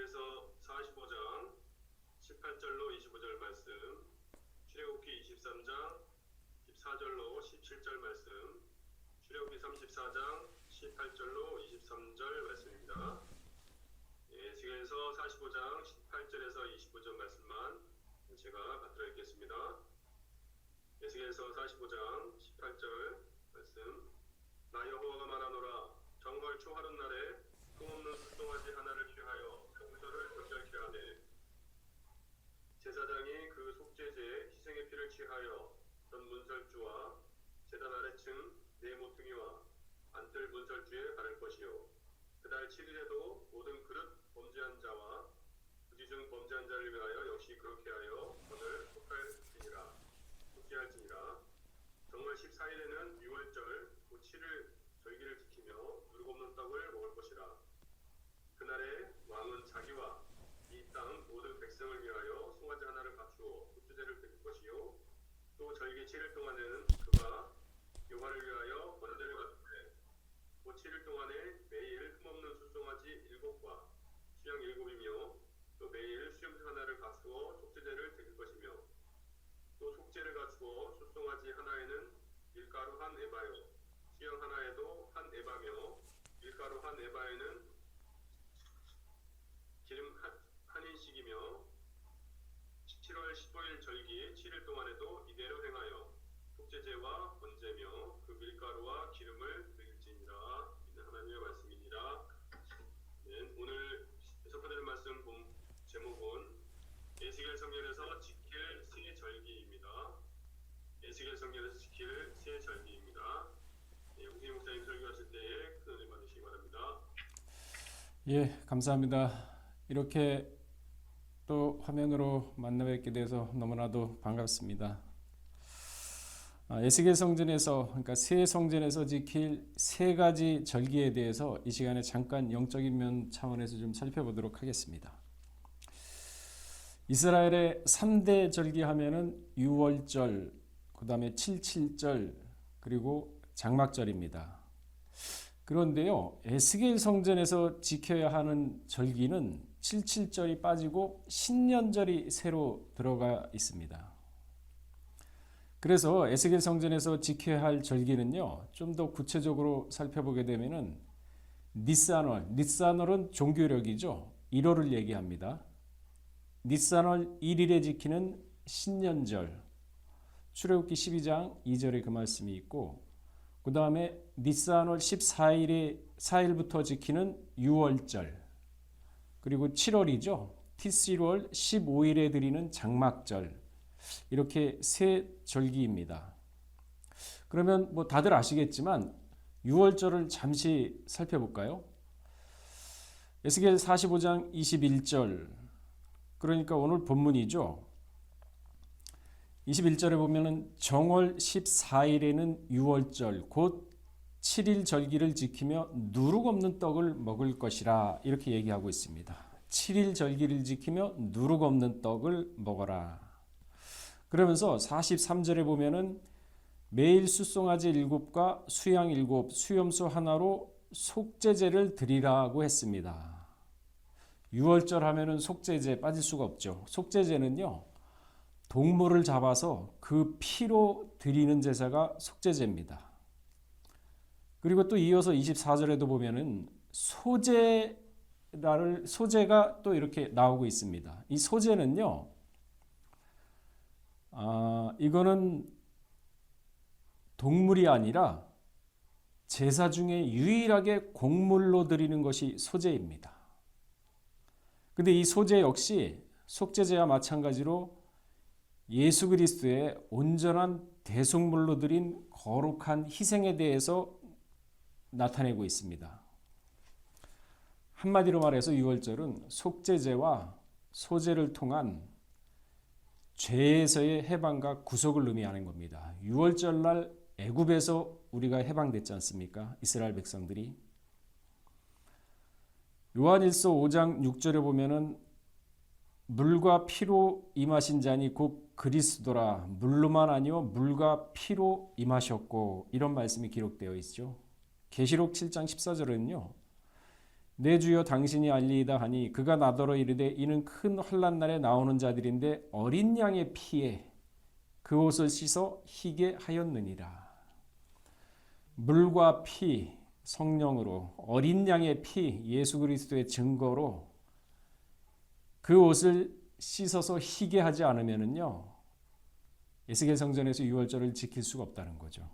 에스겔서 45장 18절로 25절 말씀, 출애굽기 23장 14절로 17절 말씀, 출애굽기 34장 18절로 23절 말씀입니다. 에스겔서 45장 18절에서 25절 말씀만 제가 받들어 읽겠습니다. 에스겔서 45장 18절 말씀. 나 여호와가 말하노라. 정월 초하룻 날에 흠없는 숫송아지 하나를 취하여 성소를 정결케 하되, 제사장이 그 속죄제 희생의 피를 취하여 전 문설주와 제단 아래층 네 모퉁이와 안뜰 문설주에 바를 것이요, 그달 7일에도 모든 그릇 범죄한 자와 부지 중 범죄한 자를 위하여 역시 그렇게 하여 전을 속죄할지니라. 정월 14일에는 유월절 곧 7일 절기를 지키며 누룩 없는 떡을 먹을 것이라. 그날에 왕은 자기와 이 땅 모든 백성을 위하여 송아지 하나를 갖추어 속죄제를 드릴 것이요, 또 절기 7일 동안에는 그가 여호와를 위하여 번제를 갖추되, 곧 7일 동안에 매일 흠없는 숫송아지 7과 수양 7이며 또 매일 수염새 하나를 갖추어 속죄제를 드릴 것이며, 또 속죄를 갖추어 숫송아지 하나에는 밀가루 한 에바요, 수양 하나에도 한 에바며 밀가루 한 에바에는 기름 한 인씩이며, 7월 15일 절기 7일 동안에도 이대로 행하여 속죄제와 번제며 그 밀가루와 기름을 드릴지니라. 하나님의 말씀이니라. 네, 오늘 접하는 말씀 제목은 에스겔 성전에서 지킬 새 절기입니다. 에스겔 성전에서 지킬 새 절기입니다. 네, 홍승희 목사님 설교하실 때에 큰 은혜 받으시기 바랍니다. 예, 감사합니다. 이렇게 또 화면으로 만나 뵙게 돼서 너무나도 반갑습니다. 에스겔 성전에서, 그러니까 새 성전에서 지킬 세 가지 절기에 대해서 이 시간에 잠깐 영적인 면 차원에서 좀 살펴보도록 하겠습니다. 이스라엘의 3대 절기 하면은 유월절, 그 다음에 77절, 그리고 장막절입니다. 그런데요, 에스겔 성전에서 지켜야 하는 절기는 77절이 빠지고 신년절이 새로 들어가 있습니다. 그래서 에스겔 성전에서 지켜야 할 절기는요, 좀 더 구체적으로 살펴보게 되면은 니산월은 종교력이죠. 1월을 얘기합니다. 니산월 1일에 지키는 신년절, 출애굽기 12장 2절에 그 말씀이 있고, 그 다음에 니산월 14일부터 지키는 유월절, 그리고 7월이죠. 티스월 15일에 드리는 장막절, 이렇게 세 절기입니다. 그러면 뭐 다들 아시겠지만 유월절을 잠시 살펴볼까요? 에스겔 45장 21절, 그러니까 오늘 본문이죠. 21절에 보면은 정월 14일에는 유월절 곧 7일 절기를 지키며 누룩 없는 떡을 먹을 것이라, 이렇게 얘기하고 있습니다. 7일 절기를 지키며 누룩 없는 떡을 먹어라. 그러면서 43절에 보면은 매일 숫송아지 7과 수양 7, 수염소 하나로 속죄제를 드리라고 했습니다. 유월절 하면은 속죄제 빠질 수가 없죠. 속죄제는요, 동물을 잡아서 그 피로 드리는 제사가 속죄제입니다. 그리고 또 이어서 24절에도 보면은 소제가 또 이렇게 나오고 있습니다. 이 소제는요, 이거는 동물이 아니라 제사 중에 유일하게 곡물로 드리는 것이 소제입니다. 근데 이 소제 역시 속죄제와 마찬가지로 예수 그리스도의 온전한 대속물로 드린 거룩한 희생에 대해서 나타내고 있습니다. 한마디로 말해서 유월절은 속죄제와 소제를 통한 죄에서의 해방과 구속을 의미하는 겁니다. 유월절날 애굽에서 우리가 해방됐지 않습니까? 이스라엘 백성들이. 요한일서 5장 6절에 보면은 물과 피로 임하신 자니 곧 그리스도라, 물로만 아니요 물과 피로 임하셨고, 이런 말씀이 기록되어 있죠. 계시록 7장 14절에는요, 내 주여 당신이 알리이다 하니 그가 나더러 이르되 이는 큰 환난 날에 나오는 자들인데 어린 양의 피에 그 옷을 씻어 희게 하였느니라. 물과 피, 성령으로 어린 양의 피, 예수 그리스도의 증거로 그 옷을 씻어서 희게 하지 않으면은요, 에스겔 성전에서 유월절을 지킬 수가 없다는 거죠.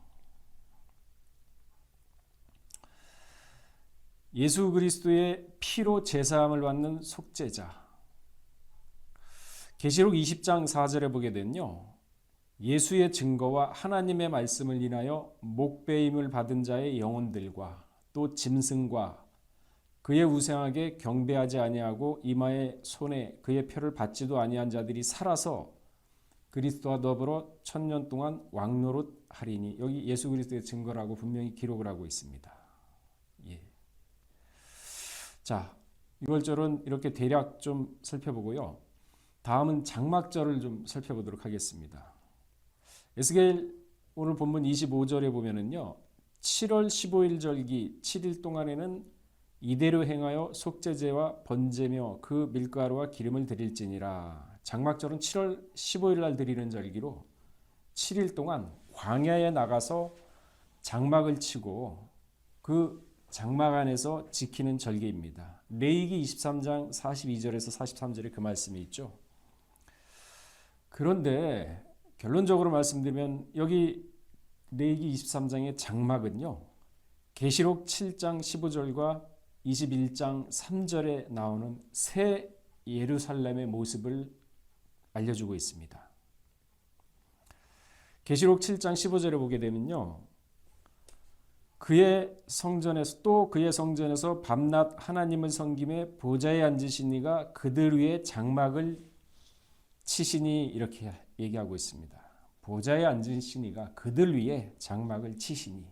예수 그리스도의 피로 제사함을 받는 속죄자. 계시록 20장 4절에 보게 되면요, 예수의 증거와 하나님의 말씀을 인하여 목배임을 받은 자의 영혼들과 또 짐승과 그의 우상에게 경배하지 아니하고 이마에 손에 그의 표를 받지도 아니한 자들이 살아서 그리스도와 더불어 1000년 동안 왕노릇 하리니, 여기 예수 그리스도의 증거라고 분명히 기록을 하고 있습니다. 예. 자, 6월절은 이렇게 대략 좀 살펴보고요. 다음은 장막절을 좀 살펴보도록 하겠습니다. 에스겔 오늘 본문 25절에 보면은요, 7월 15일 절기 7일 동안에는 이대로 행하여 속죄제와 번제며 그 밀가루와 기름을 드릴지니라. 장막절은 7월 15일 날 드리는 절기로 7일 동안 광야에 나가서 장막을 치고 그 장막 안에서 지키는 절기입니다. 레위기 23장 42절에서 43절에 그 말씀이 있죠. 그런데 결론적으로 말씀드리면 여기 레위기 23장의 장막은요, 계시록 7장 15절과 21장 3절에 나오는 새 예루살렘의 모습을 알려주고 있습니다. 계시록 7장 15절에 보게 되면요, 그의 성전에서 밤낮 하나님을 섬김에 보좌에 앉으신 이가 그들 위에 장막을 치시니, 이렇게 얘기하고 있습니다. 보좌에 앉으신 이가 그들 위에 장막을 치시니,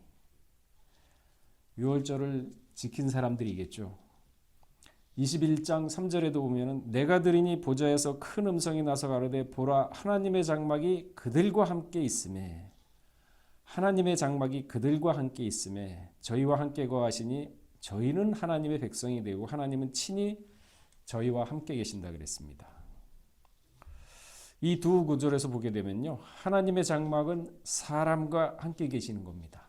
유월절을 지킨 사람들이겠죠. 21장 3절에도 보면은 내가 들으니 보좌에서 큰 음성이 나서 가로되 보라 하나님의 장막이 그들과 함께 있음에, 하나님의 장막이 그들과 함께 있음에 저희와 함께 거하시니 저희는 하나님의 백성이 되고 하나님은 친히 저희와 함께 계신다 그랬습니다. 이 두 구절에서 보게 되면요, 하나님의 장막은 사람과 함께 계시는 겁니다.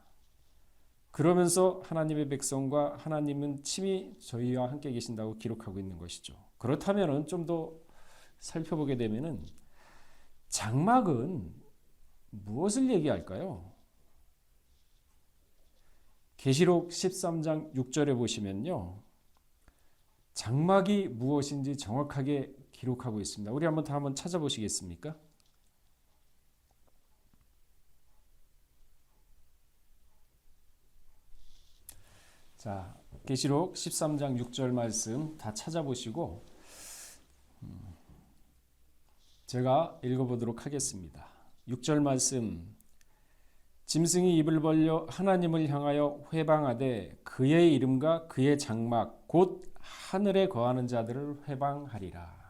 그러면서 하나님의 백성과 하나님은 친히 저희와 함께 계신다고 기록하고 있는 것이죠. 그렇다면 좀 더 살펴보게 되면은 장막은 무엇을 얘기할까요? 계시록 13장 6절에 보시면요, 장막이 무엇인지 정확하게 기록하고 있습니다. 우리 한번 찾아보시겠습니까? 자, 계시록 13장 6절 말씀 다 찾아보시고 제가 읽어보도록 하겠습니다. 6절 말씀, 짐승이 입을 벌려 하나님을 향하여 회방하되 그의 이름과 그의 장막 곧 하늘에 거하는 자들을 회방하리라.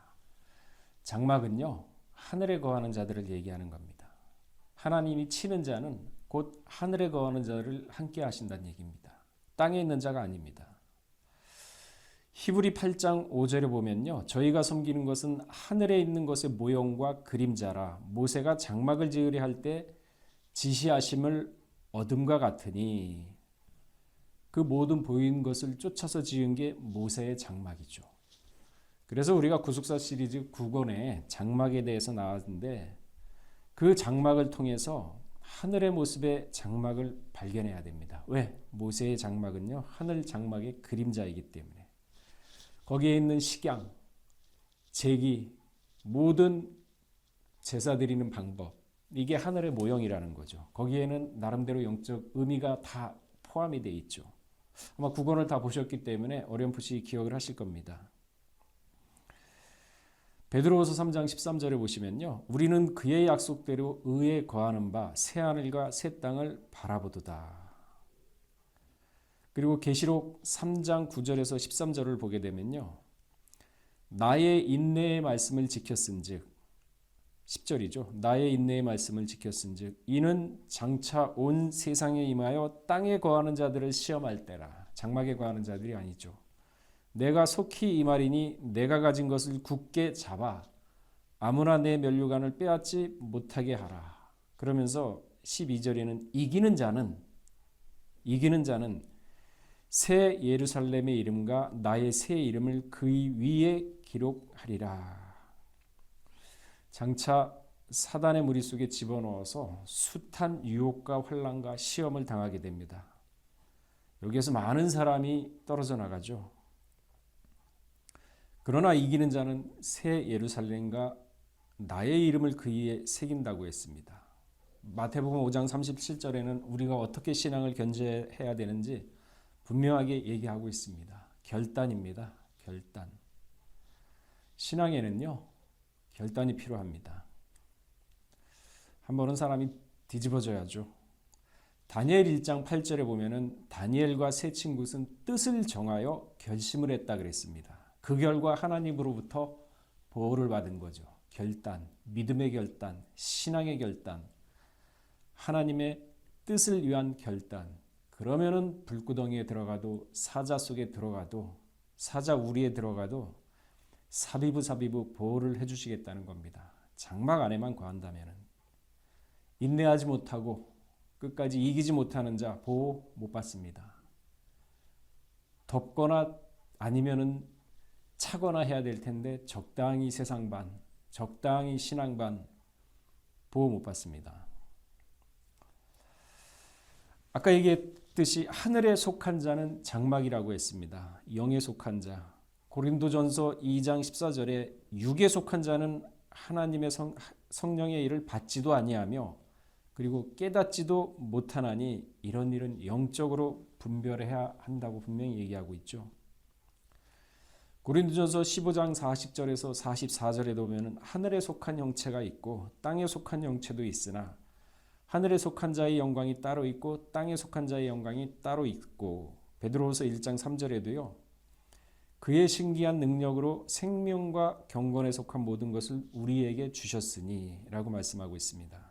장막은요, 하늘에 거하는 자들을 얘기하는 겁니다. 하나님이 치는 자는 곧 하늘에 거하는 자를 함께 하신다는 얘기입니다. 땅에 있는 자가 아닙니다. 히브리 8장 5절에 보면요, 저희가 섬기는 것은 하늘에 있는 것의 모형과 그림자라 모세가 장막을 지으려 할 때 지시하심을 얻음과 같으니, 그 모든 보이는 것을 쫓아서 지은 게 모세의 장막이죠. 그래서 우리가 구속사 시리즈 9권에 장막에 대해서 나왔는데, 그 장막을 통해서 하늘의 모습의 장막을 발견해야 됩니다. 왜? 모세의 장막은요, 하늘 장막의 그림자이기 때문에. 거기에 있는 식양, 제기, 모든 제사 드리는 방법, 이게 하늘의 모형이라는 거죠. 거기에는 나름대로 영적 의미가 다 포함이 되어 있죠. 아마 9권을 다 보셨기 때문에 어렴풋이 기억을 하실 겁니다. 베드로후서 3장 13절에 보시면요, 우리는 그의 약속대로 의에 거하는 바 새하늘과 새 땅을 바라보도다. 그리고 계시록 3장 9절에서 13절을 보게 되면요, 나의 인내의 말씀을 지켰은즉, 10절이죠. 나의 인내의 말씀을 지켰은즉 이는 장차 온 세상에 임하여 땅에 거하는 자들을 시험할 때라. 장막에 거하는 자들이 아니죠. 내가 속히 이 말이니 내가 가진 것을 굳게 잡아 아무나 내 면류관을 빼앗지 못하게 하라. 그러면서 12절에는 이기는 자는 새 예루살렘의 이름과 나의 새 이름을 그의 위에 기록하리라. 장차 사단의 무리 속에 집어넣어서 숱한 유혹과 환난과 시험을 당하게 됩니다. 여기에서 많은 사람이 떨어져 나가죠. 그러나 이기는 자는 새 예루살렘과 나의 이름을 그 위에 새긴다고 했습니다. 마태복음 5장 37절에는 우리가 어떻게 신앙을 견제해야 되는지 분명하게 얘기하고 있습니다. 결단입니다. 결단. 신앙에는요, 결단이 필요합니다. 한 번은 사람이 뒤집어져야죠. 다니엘 1장 8절에 보면은 다니엘과 세 친구는 뜻을 정하여 결심을 했다 그랬습니다. 그 결과 하나님으로부터 보호를 받은 거죠. 결단, 믿음의 결단, 신앙의 결단, 하나님의 뜻을 위한 결단. 그러면은 불구덩이에 들어가도 사자 속에 들어가도 사자 우리에 들어가도 사비부 보호를 해주시겠다는 겁니다. 장막 안에만 거한다면은 인내하지 못하고 끝까지 이기지 못하는 자 보호 못 받습니다. 덥거나 아니면은 차거나 해야 될 텐데 적당히 세상 반, 적당히 신앙 반 보호 못 받습니다. 아까 얘기했듯이 하늘에 속한 자는 장막이라고 했습니다. 영에 속한 자. 고린도전서 2장 14절에 육에 속한 자는 하나님의 성령의 일을 받지도 아니하며 그리고 깨닫지도 못하나니 이런 일은 영적으로 분별해야 한다고 분명히 얘기하고 있죠. 고린도전서 15장 40절에서 44절에 보면 하늘에 속한 형체가 있고 땅에 속한 형체도 있으나 하늘에 속한 자의 영광이 따로 있고 땅에 속한 자의 영광이 따로 있고 베드로후서 1장 3절에도요. 그의 신기한 능력으로 생명과 경건에 속한 모든 것을 우리에게 주셨으니 라고 말씀하고 있습니다.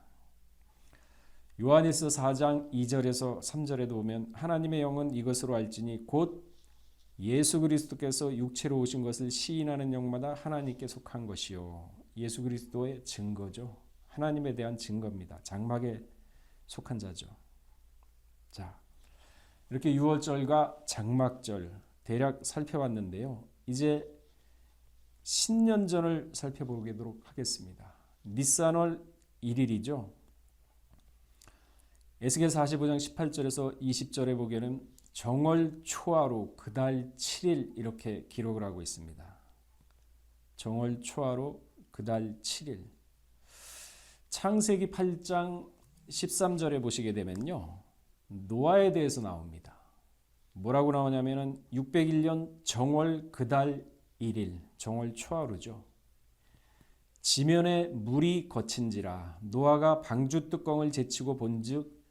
요한일서 4장 2절에서 3절에도 보면 하나님의 영은 이것으로 알지니 곧 예수 그리스도께서 육체로 오신 것을 시인하는 영마다 하나님께 속한 것이요. 예수 그리스도의 증거죠. 하나님에 대한 증거입니다. 장막에 속한 자죠. 자, 이렇게 유월절과 장막절 대략 살펴봤는데요. 이제 신년전을 살펴보도록 하겠습니다. 니산월 1일이죠. 에스겔 45장 18절에서 20절에 보기에는 정월 초하루 그달 7일 이렇게 기록을 하고 있습니다. 정월 초하루 그달 7일. 창세기 8장 13절에 보시게 되면요. 노아에 대해서 나옵니다. 뭐라고 나오냐면은 601년 정월 그달 1일, 정월 초하루죠. 지면에 물이 거친지라 노아가 방주 뚜껑을 제치고 본즉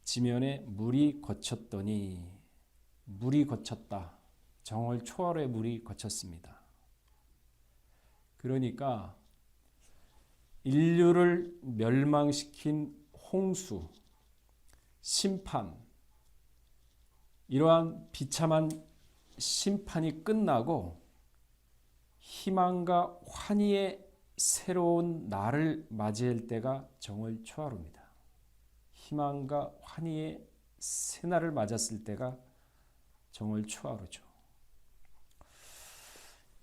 지면에 물이 거쳤더니 물이 거쳤다. 정월 초하루에 물이 거쳤습니다. 그러니까 인류를 멸망시킨 홍수, 심판, 이러한 비참한 심판이 끝나고 희망과 환희의 새로운 날을 맞이할 때가 정월 초하루입니다. 희망과 환희의 새날을 맞았을 때가 정월 초하루죠.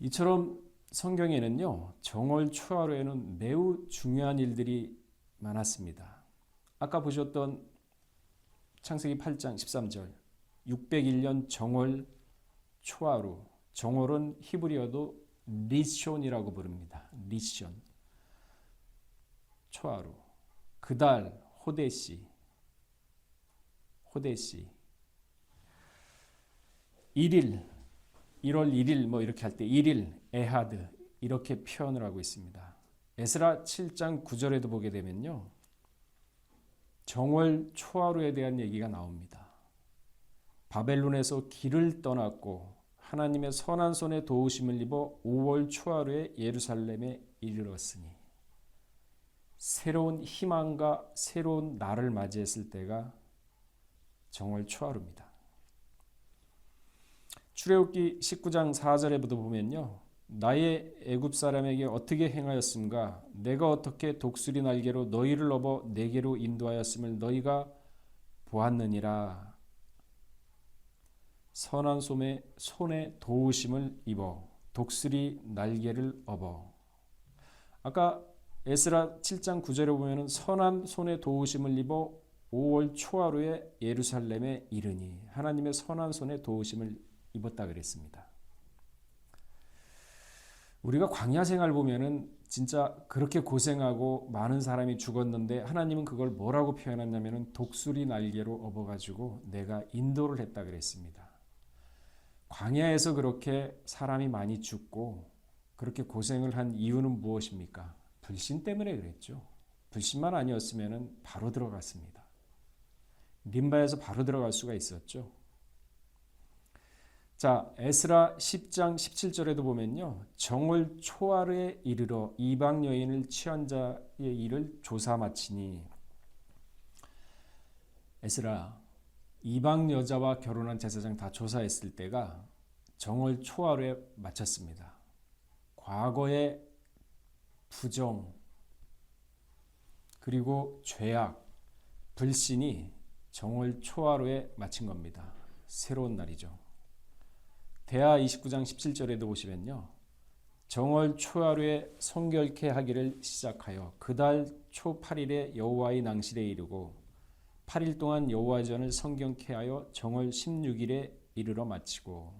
이처럼 성경에는요, 정월 초하루에는 매우 중요한 일들이 많았습니다. 아까 보셨던 창세기 8장 13절 601년 정월 초하루, 정월은 히브리어도 리숑이라고 부릅니다. 리숑, 초하루, 그달 호데시, 1일, 1월 1일 뭐 이렇게 할 때 1일, 에하드 이렇게 표현을 하고 있습니다. 에스라 7장 9절에도 보게 되면요. 정월 초하루에 대한 얘기가 나옵니다. 바벨론에서 길을 떠났고 하나님의 선한 손에 도우심을 입어 5월 초하루에 예루살렘에 이르렀으니 새로운 희망과 새로운 날을 맞이했을 때가 정월 초하루입니다. 출애굽기 19장 4절에도 보면요. 나의 애굽 사람에게 어떻게 행하였음가? 내가 어떻게 독수리 날개로 너희를 업어 내게로 인도하였음을 너희가 보았느니라. 선한 손에 도우심을 입어 독수리 날개를 업어. 아까 에스라 7장 9절에 보면은 선한 손에 도우심을 입어 5월 초하루에 예루살렘에 이르니 하나님의 선한 손에 도우심을 입었다 그랬습니다. 우리가 광야 생활 보면은 진짜 그렇게 고생하고 많은 사람이 죽었는데 하나님은 그걸 뭐라고 표현했냐면은 독수리 날개로 업어가지고 내가 인도를 했다 그랬습니다. 광야에서 그렇게 사람이 많이 죽고 그렇게 고생을 한 이유는 무엇입니까? 불신 때문에 그랬죠. 불신만 아니었으면 바로 들어갔습니다. 림바에서 바로 들어갈 수가 있었죠. 자, 에스라 10장 17절에도 보면요. 정월 초하루에 이르러 이방 여인을 취한 자의 일을 조사 마치니 에스라 이방 여자와 결혼한 제사장 다 조사했을 때가 정월 초하루에 마쳤습니다. 과거의 부정 그리고 죄악, 불신이 정월 초하루에 마친 겁니다. 새로운 날이죠. 대하 29장 17절에도 보시면요. 정월 초하루에 성결케 하기를 시작하여 그달 초 8일에 여호와의 낭실에 이르고 8일 동안 여호와의 전을 성경케 하여 정월 16일에 이르러 마치고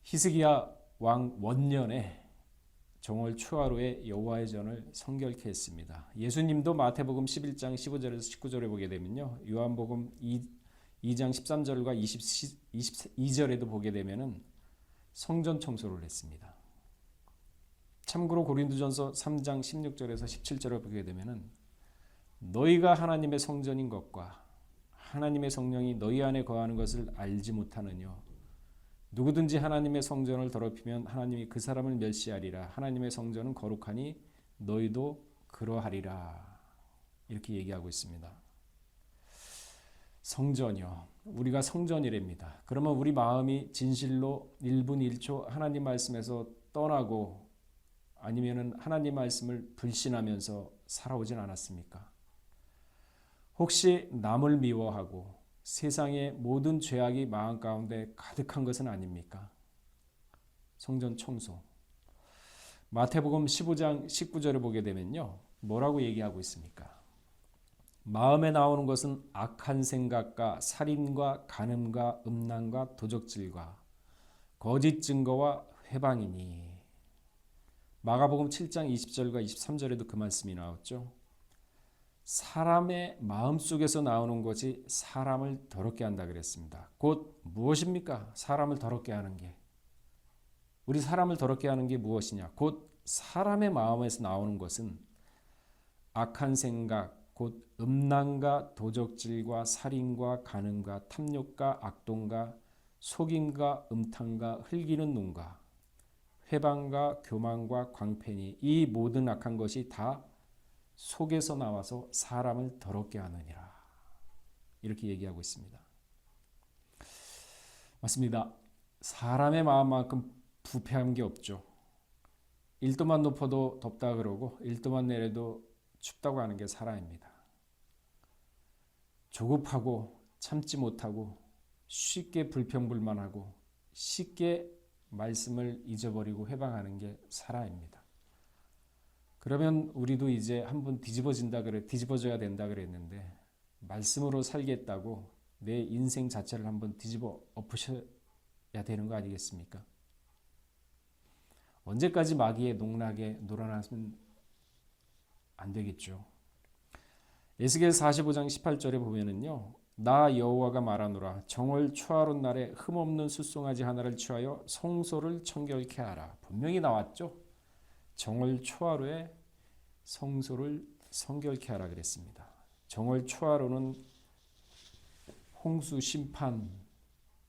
히스기야 왕 원년에 정월 초하루에 여호와의 전을 성결케 했습니다. 예수님도 마태복음 11장 15절에서 19절에 보게 되면요. 요한복음 2장 13절과 22절에도 보게 되면은 성전 청소를 했습니다. 참고로 고린도전서 3장 16절에서 17절을 보게 되면은 너희가 하나님의 성전인 것과 하나님의 성령이 너희 안에 거하는 것을 알지 못하느뇨. 누구든지 하나님의 성전을 더럽히면 하나님이 그 사람을 멸시하리라. 하나님의 성전은 거룩하니 너희도 그러하리라. 이렇게 얘기하고 있습니다. 성전이요. 우리가 성전이랍니다. 그러면 우리 마음이 진실로 1분 1초 하나님 말씀에서 떠나고 아니면은 하나님 말씀을 불신하면서 살아오진 않았습니까? 혹시 남을 미워하고 세상의 모든 죄악이 마음 가운데 가득한 것은 아닙니까? 성전 청소. 마태복음 15장 19절을 보게 되면요. 뭐라고 얘기하고 있습니까? 마음에 나오는 것은 악한 생각과 살인과 간음과 음란과 도적질과 거짓 증거와 회방이니. 마가복음 7장 20절과 23절에도 그 말씀이 나왔죠. 사람의 마음속에서 나오는 것이 사람을 더럽게 한다 그랬습니다. 곧 무엇입니까? 사람을 더럽게 하는 게. 우리 사람을 더럽게 하는 게 무엇이냐? 곧 사람의 마음에서 나오는 것은 악한 생각, 곧 음란과 도적질과 살인과 간음과 탐욕과 악동과 속임과 음탕과 흘기는 눈과 회방과 교만과 광팬이 이 모든 악한 것이 다 속에서 나와서 사람을 더럽게 하느니라. 이렇게 얘기하고 있습니다. 맞습니다. 사람의 마음만큼 부패한 게 없죠. 1도만 높아도 덥다 그러고 1도만 내려도 춥다고 하는 게 사람입니다. 조급하고 참지 못하고 쉽게 불평불만하고 쉽게 말씀을 잊어버리고 회방하는 게 사람입니다. 그러면 우리도 이제 한번 뒤집어져야 된다 그랬는데 말씀으로 살겠다고 내 인생 자체를 한번 뒤집어 엎으셔야 되는 거 아니겠습니까? 언제까지 마귀의 농락에 놀아나면 안 되겠죠. 에스겔 45장 18절에 보면은요. 나 여호와가 말하노라 정월 초하룻 날에 흠없는 숫송아지 하나를 취하여 성소를 청결케 하라. 분명히 나왔죠. 정월 초하루에 성소를 성결케 하라 그랬습니다. 정월 초하루는 홍수 심판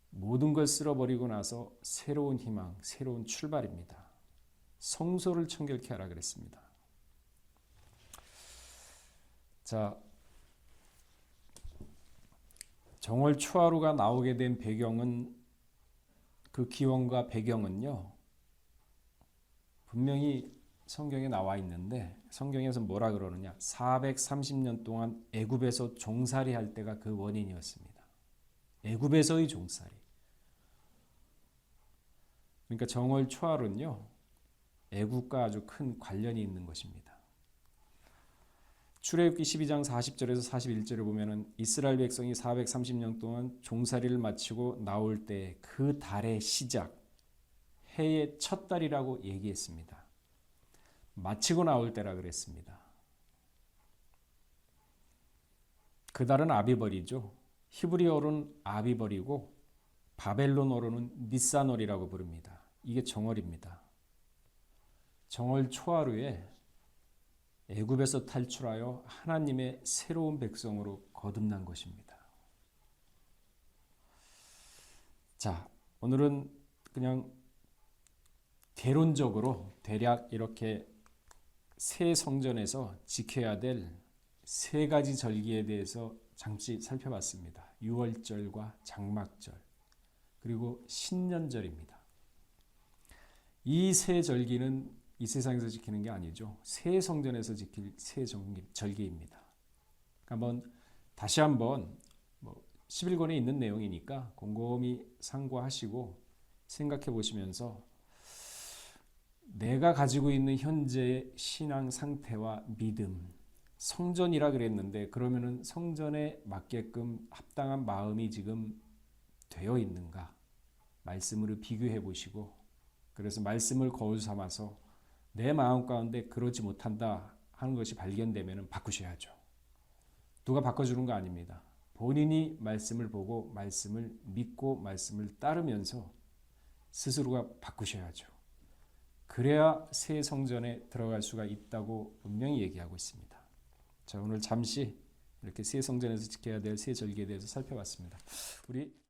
모든 걸 쓸어버리고 나서 새로운 희망, 새로운 출발입니다. 성소를 청결케 하라 그랬습니다. 자, 정월 초하루가 나오게 된 배경은 그 기원과 배경은요. 분명히 성경에 나와 있는데 성경에서 뭐라 그러느냐? 430년 동안 애굽에서 종살이 할 때가 그 원인이었습니다. 애굽에서의 종살이. 그러니까 정월 초하루는요. 애굽과 아주 큰 관련이 있는 것입니다. 출애굽기 12장 40절에서 41절을 보면은 이스라엘 백성이 430년 동안 종살이를 마치고 나올 때 그 달의 시작, 해의 첫 달이라고 얘기했습니다. 마치고 나올 때라 그랬습니다. 그 달은 아비벌이죠. 히브리어로는 아비벌이고 바벨론어로는 니산월이라고 부릅니다. 이게 정월입니다. 정월 초하루에 애굽에서 탈출하여 하나님의 새로운 백성으로 거듭난 것입니다. 자, 오늘은 그냥 개론적으로 대략 이렇게 새 성전에서 지켜야 될 세 가지 절기에 대해서 잠시 살펴봤습니다. 유월절과 장막절, 그리고 신년절입니다. 이 세 절기는 이 세상에서 지키는 게 아니죠. 새 성전에서 지킬 새 절기입니다. 다시 한번 11권에 있는 내용이니까 곰곰이 상고하시고 생각해 보시면서 내가 가지고 있는 현재의 신앙 상태와 믿음, 성전이라 그랬는데 그러면은 성전에 맞게끔 합당한 마음이 지금 되어 있는가? 말씀으로 비교해 보시고, 그래서 말씀을 거울 삼아서 내 마음 가운데 그러지 못한다 하는 것이 발견되면 바꾸셔야죠. 누가 바꿔주는 거 아닙니다. 본인이 말씀을 보고 말씀을 믿고 말씀을 따르면서 스스로가 바꾸셔야죠. 그래야 새 성전에 들어갈 수가 있다고 분명히 얘기하고 있습니다. 자, 오늘 잠시 이렇게 새 성전에서 지켜야 될 새 절기에 대해서 살펴봤습니다. 우리